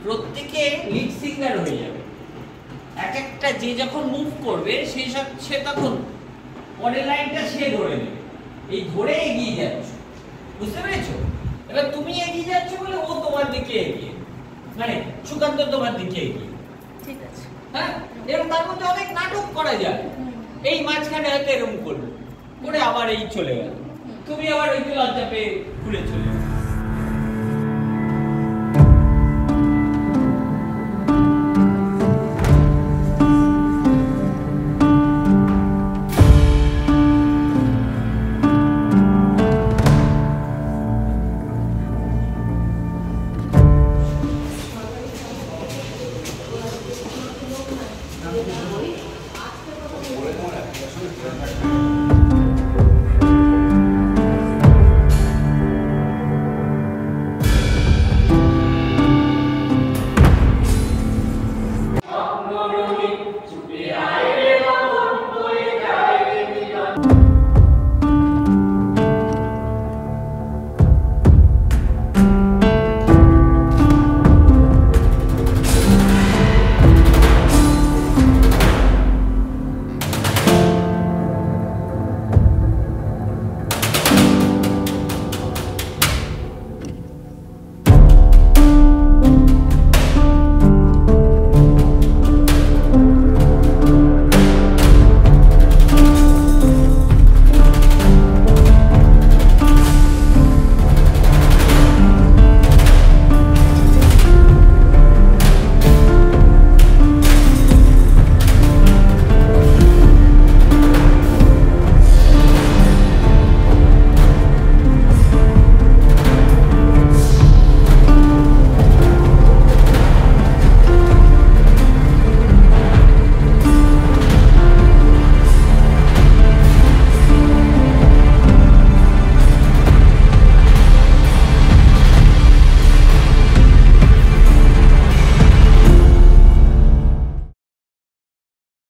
প্রত্যেকে lead singer হয়ে যাবে। এক একটা যে যখন মুভ করবে সে তখন পরের লাইনটা সে ধরে নেবে, এই ধরে এগিয়ে যাচ্ছ, বুঝতে পেরেছো? এবার তুমি এগিয়ে যাচ্ছ বলে ও তোমার দিকে এগিয়ে, মানে সুকান্ত তোমার দিকে এগিয়ে, ঠিক আছে। হ্যাঁ, এবং তার মধ্যে অনেক নাটক করা যায়। এই মাঝখানে হয়তো এরকম করলো করে আবার এই চলে গেল, তুমি আবার ওই লজ্জা পেয়ে ঘুরে চলে